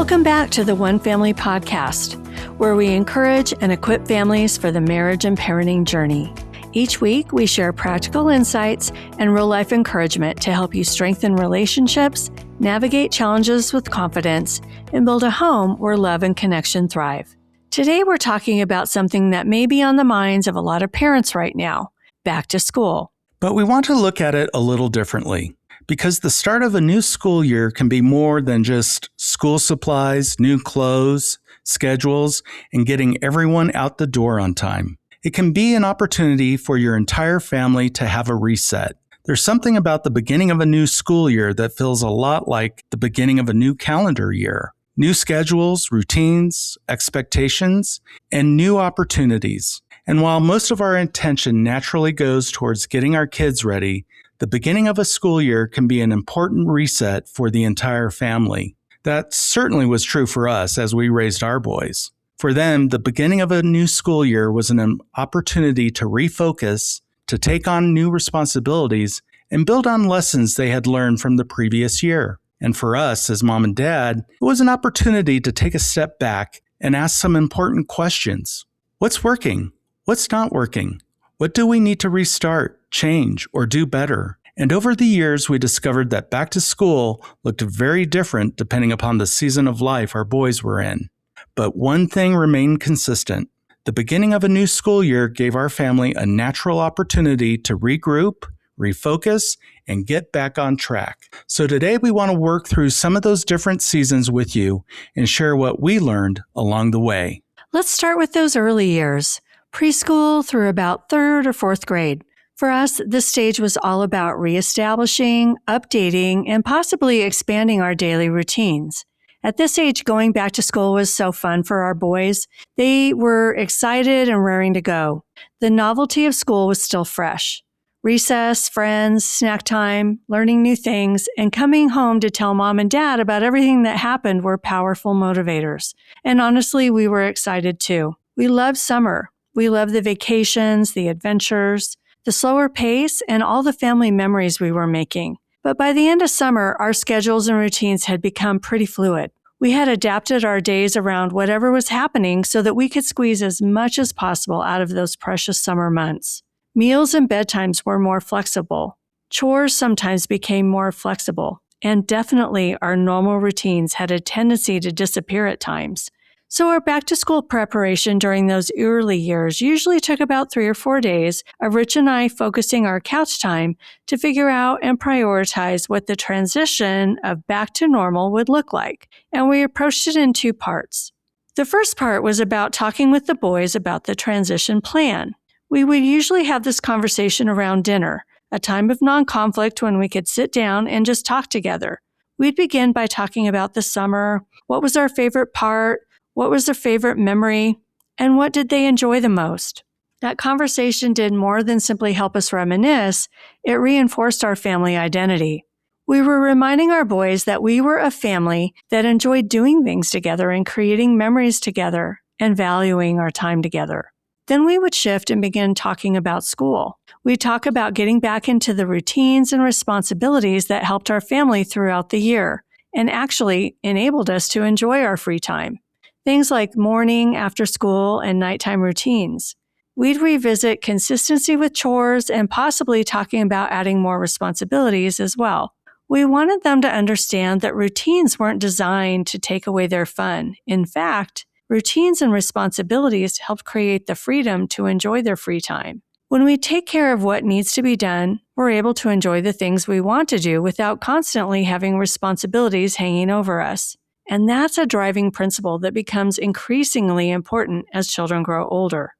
Welcome back to the One Family Podcast, where we encourage and equip families for the marriage and parenting journey. Each week, we share practical insights and real-life encouragement to help you strengthen relationships, navigate challenges with confidence, and build a home where love and connection thrive. Today, we're talking about something that may be on the minds of a lot of parents right now, back to school. But we want to look at it a little differently, because the start of a new school year can be more than just school supplies, new clothes, schedules, and getting everyone out the door on time. It can be an opportunity for your entire family to have a reset. There's something about the beginning of a new school year that feels a lot like the beginning of a new calendar year. New schedules, routines, expectations, and new opportunities. And while most of our attention naturally goes towards getting our kids ready, the beginning of a school year can be an important reset for the entire family. That certainly was true for us as we raised our boys. For them, the beginning of a new school year was an opportunity to refocus, to take on new responsibilities, and build on lessons they had learned from the previous year. And for us, as mom and dad, it was an opportunity to take a step back and ask some important questions. What's working? What's not working? What do we need to restart, change, or do better? And over the years, we discovered that back to school looked very different depending upon the season of life our boys were in. But one thing remained consistent. The beginning of a new school year gave our family a natural opportunity to regroup, refocus, and get back on track. So today we want to work through some of those different seasons with you and share what we learned along the way. Let's start with those early years, preschool through about 3rd or 4th grade. For us, this stage was all about reestablishing, updating, and possibly expanding our daily routines. At this age, going back to school was so fun for our boys. They were excited and raring to go. The novelty of school was still fresh. Recess, friends, snack time, learning new things, and coming home to tell mom and dad about everything that happened were powerful motivators. And honestly, we were excited too. We loved summer. We loved the vacations, the adventures, the slower pace, and all the family memories we were making. But by the end of summer, our schedules and routines had become pretty fluid. We had adapted our days around whatever was happening so that we could squeeze as much as possible out of those precious summer months. Meals and bedtimes were more flexible. Chores sometimes became more flexible. And definitely our normal routines had a tendency to disappear at times. So our back-to-school preparation during those early years usually took about 3 or 4 days of Rich and I focusing our couch time to figure out and prioritize what the transition of back to normal would look like. And we approached it in 2 parts. The first part was about talking with the boys about the transition plan. We would usually have this conversation around dinner, a time of non-conflict when we could sit down and just talk together. We'd begin by talking about the summer, what was our favorite part, what was their favorite memory, and what did they enjoy the most? That conversation did more than simply help us reminisce, it reinforced our family identity. We were reminding our boys that we were a family that enjoyed doing things together and creating memories together and valuing our time together. Then we would shift and begin talking about school. We'd talk about getting back into the routines and responsibilities that helped our family throughout the year and actually enabled us to enjoy our free time. Things like morning, after school, and nighttime routines. We'd revisit consistency with chores and possibly talking about adding more responsibilities as well. We wanted them to understand that routines weren't designed to take away their fun. In fact, routines and responsibilities help create the freedom to enjoy their free time. When we take care of what needs to be done, we're able to enjoy the things we want to do without constantly having responsibilities hanging over us. And that's a driving principle that becomes increasingly important as children grow older.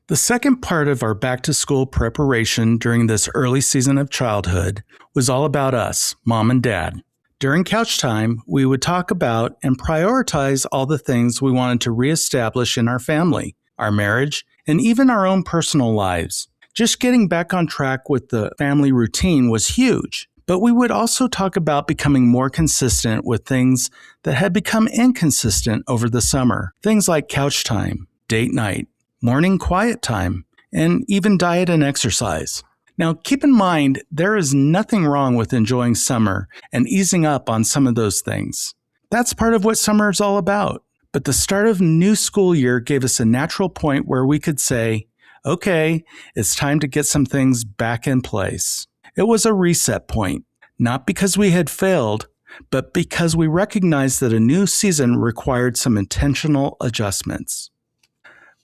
The second part of our back-to-school preparation during this early season of childhood was all about us, mom and dad. During couch time, we would talk about and prioritize all the things we wanted to reestablish in our family, our marriage, and even our own personal lives. Just getting back on track with the family routine was huge. But we would also talk about becoming more consistent with things that had become inconsistent over the summer. Things like couch time, date night, morning quiet time, and even diet and exercise. Now, keep in mind, there is nothing wrong with enjoying summer and easing up on some of those things. That's part of what summer is all about. But the start of new school year gave us a natural point where we could say, okay, it's time to get some things back in place. It was a reset point, not because we had failed, but because we recognized that a new season required some intentional adjustments.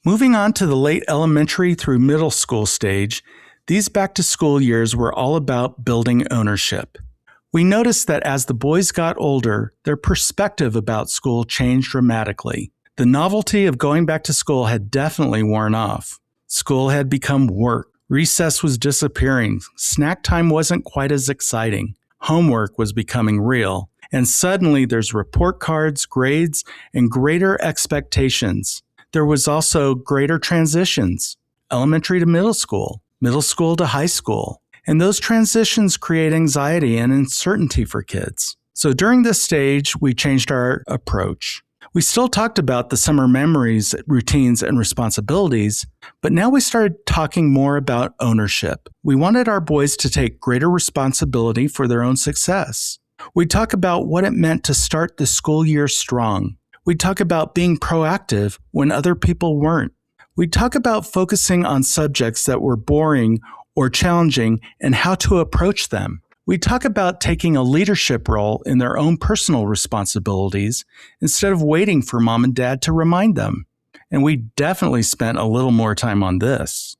Moving on to the late elementary through middle school stage, these back-to-school years were all about building ownership. We noticed that as the boys got older, their perspective about school changed dramatically. The novelty of going back to school had definitely worn off. School had become work. Recess was disappearing. Snack time wasn't quite as exciting. Homework was becoming real. And suddenly there's report cards, grades, and greater expectations. There was also greater transitions. Elementary to middle school to high school. And those transitions create anxiety and uncertainty for kids. So during this stage, we changed our approach. We still talked about the summer memories, routines, and responsibilities, but now we started talking more about ownership. We wanted our boys to take greater responsibility for their own success. We'd talk about what it meant to start the school year strong. We'd talk about being proactive when other people weren't. We'd talk about focusing on subjects that were boring or challenging and how to approach them. We talk about taking a leadership role in their own personal responsibilities instead of waiting for mom and dad to remind them. And we definitely spent a little more time on this.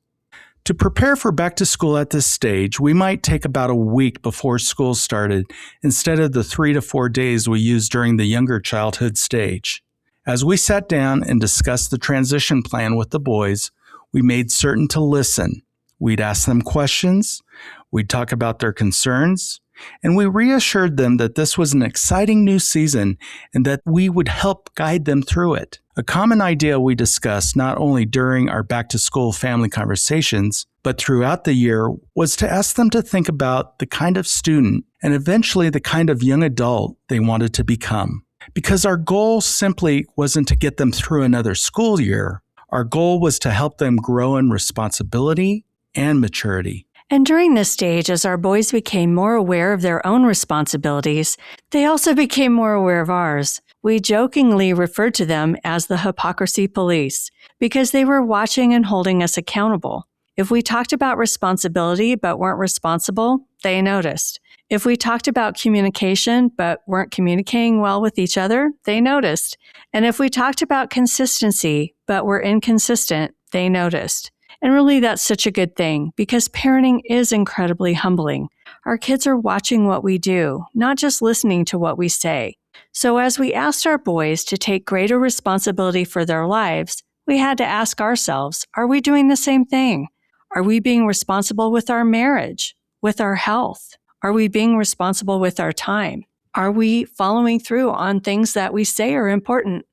To prepare for back to school at this stage, we might take about a week before school started instead of the 3 to 4 days we used during the younger childhood stage. As we sat down and discussed the transition plan with the boys, we made certain to listen. We'd ask them questions, we'd talk about their concerns, and we reassured them that this was an exciting new season and that we would help guide them through it. A common idea we discussed not only during our back-to-school family conversations, but throughout the year was to ask them to think about the kind of student and eventually the kind of young adult they wanted to become. Because our goal simply wasn't to get them through another school year. Our goal was to help them grow in responsibility and maturity. And during this stage, as our boys became more aware of their own responsibilities, they also became more aware of ours. We jokingly referred to them as the hypocrisy police because they were watching and holding us accountable. If we talked about responsibility but weren't responsible, they noticed. If we talked about communication but weren't communicating well with each other, they noticed. And if we talked about consistency but were inconsistent, they noticed. And really, that's such a good thing because parenting is incredibly humbling. Our kids are watching what we do, not just listening to what we say. So as we asked our boys to take greater responsibility for their lives, we had to ask ourselves, are we doing the same thing? Are we being responsible with our marriage, with our health? Are we being responsible with our time? Are we following through on things that we say are important?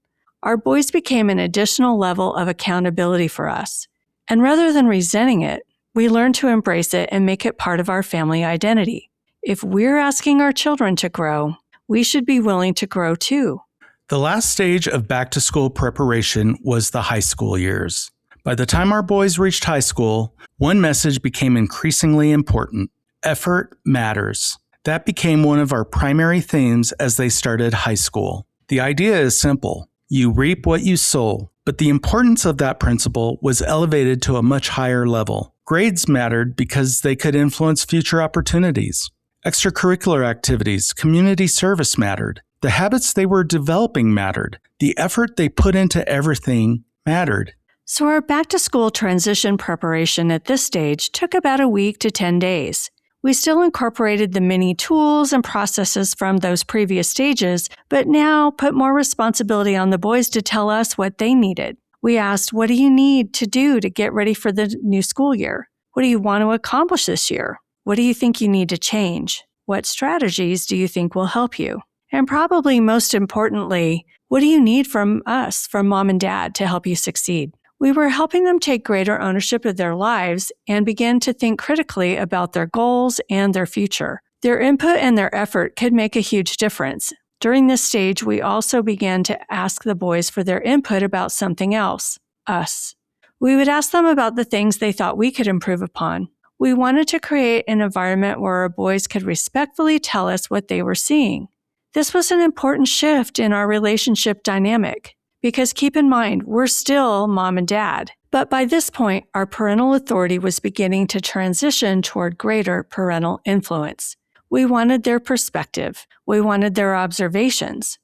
Our boys became an additional level of accountability for us. And rather than resenting it, we learned to embrace it and make it part of our family identity. If we're asking our children to grow, we should be willing to grow too. The last stage of back-to-school preparation was the high school years. By the time our boys reached high school, one message became increasingly important. Effort matters. That became one of our primary themes as they started high school. The idea is simple. You reap what you sow. But the importance of that principle was elevated to a much higher level. Grades mattered because they could influence future opportunities. Extracurricular activities, community service mattered. The habits they were developing mattered. The effort they put into everything mattered. So our back-to-school transition preparation at this stage took about a week to 10 days. We still incorporated the many tools and processes from those previous stages, but now put more responsibility on the boys to tell us what they needed. We asked, what do you need to do to get ready for the new school year? What do you want to accomplish this year? What do you think you need to change? What strategies do you think will help you? And probably most importantly, what do you need from us, from mom and dad, to help you succeed? We were helping them take greater ownership of their lives and begin to think critically about their goals and their future. Their input and their effort could make a huge difference. During this stage, we also began to ask the boys for their input about something else, us. We would ask them about the things they thought we could improve upon. We wanted to create an environment where our boys could respectfully tell us what they were seeing. This was an important shift in our relationship dynamic because keep in mind, we're still mom and dad. But by this point, our parental authority was beginning to transition toward greater parental influence. We wanted their perspective. We wanted their observations.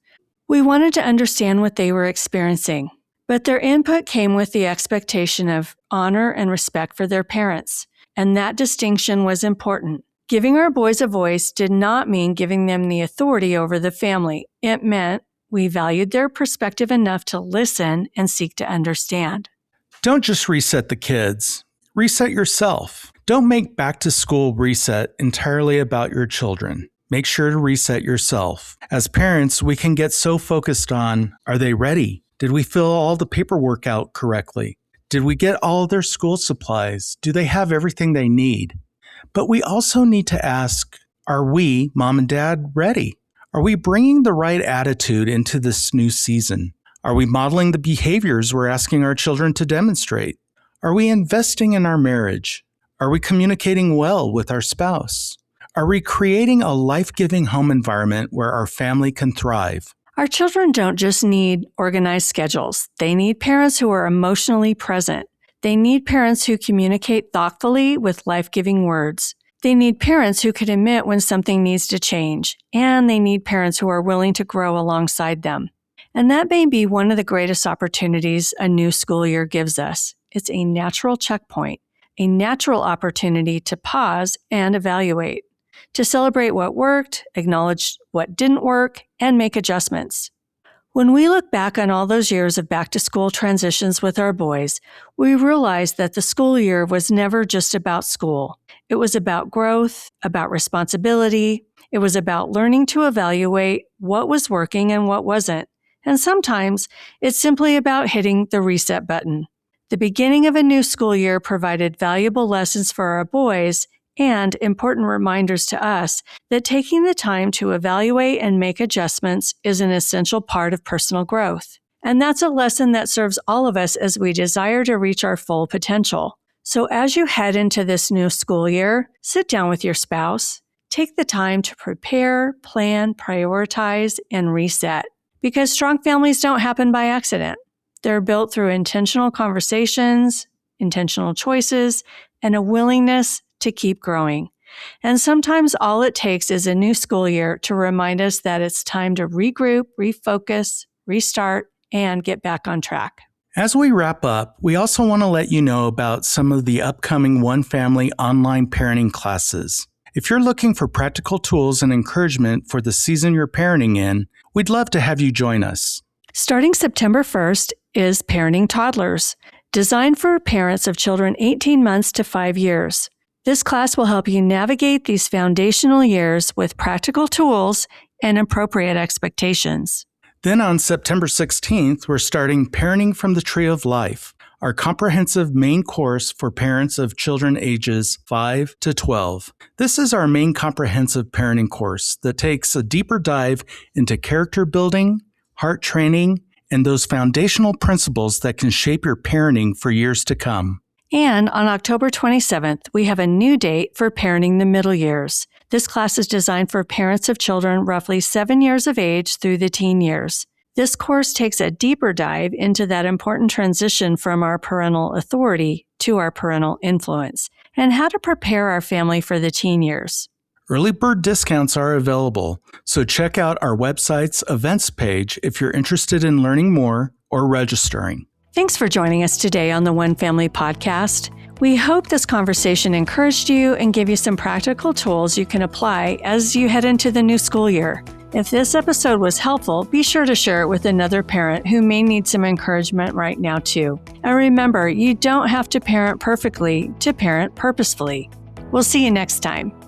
We wanted to understand what they were experiencing. But their input came with the expectation of honor and respect for their parents. And that distinction was important. Giving our boys a voice did not mean giving them the authority over the family. It meant we valued their perspective enough to listen and seek to understand. Don't just reset the kids. Reset yourself. Don't make back to school reset entirely about your children. Make sure to reset yourself. As parents, we can get so focused on, are they ready? Did we fill all the paperwork out correctly? Did we get all of their school supplies? Do they have everything they need? But we also need to ask, are we, mom and dad, ready? Are we bringing the right attitude into this new season? Are we modeling the behaviors we're asking our children to demonstrate? Are we investing in our marriage? Are we communicating well with our spouse? Are we creating a life-giving home environment where our family can thrive? Our children don't just need organized schedules. They need parents who are emotionally present. They need parents who communicate thoughtfully with life-giving words. They need parents who can admit when something needs to change. And they need parents who are willing to grow alongside them. And that may be one of the greatest opportunities a new school year gives us. It's a natural checkpoint, a natural opportunity to pause and evaluate, to celebrate what worked, acknowledge what didn't work, and make adjustments. When we look back on all those years of back-to-school transitions with our boys, we realize that the school year was never just about school. It was about growth, about responsibility. It was about learning to evaluate what was working and what wasn't. And sometimes it's simply about hitting the reset button. The beginning of a new school year provided valuable lessons for our boys and important reminders to us that taking the time to evaluate and make adjustments is an essential part of personal growth. And that's a lesson that serves all of us as we desire to reach our full potential. So as you head into this new school year, sit down with your spouse, take the time to prepare, plan, prioritize, and reset. Because strong families don't happen by accident. They're built through intentional conversations, intentional choices, and a willingness to keep growing. And sometimes all it takes is a new school year to remind us that it's time to regroup, refocus, restart, and get back on track. As we wrap up, we also want to let you know about some of the upcoming One Family online parenting classes. If you're looking for practical tools and encouragement for the season you're parenting in, we'd love to have you join us. Starting September 1st is Parenting Toddlers, designed for parents of children 18 months to 5 years. This class will help you navigate these foundational years with practical tools and appropriate expectations. Then on September 16th, we're starting Parenting from the Tree of Life, our comprehensive main course for parents of children ages 5 to 12. This is our main comprehensive parenting course that takes a deeper dive into character building, heart training, and those foundational principles that can shape your parenting for years to come. And on October 27th, we have a new date for Parenting the Middle Years. This class is designed for parents of children roughly 7 years of age through the teen years. This course takes a deeper dive into that important transition from our parental authority to our parental influence and how to prepare our family for the teen years. Early bird discounts are available, so check out our website's events page if you're interested in learning more or registering. Thanks for joining us today on the One Family Podcast. We hope this conversation encouraged you and gave you some practical tools you can apply as you head into the new school year. If this episode was helpful, be sure to share it with another parent who may need some encouragement right now too. And remember, you don't have to parent perfectly to parent purposefully. We'll see you next time.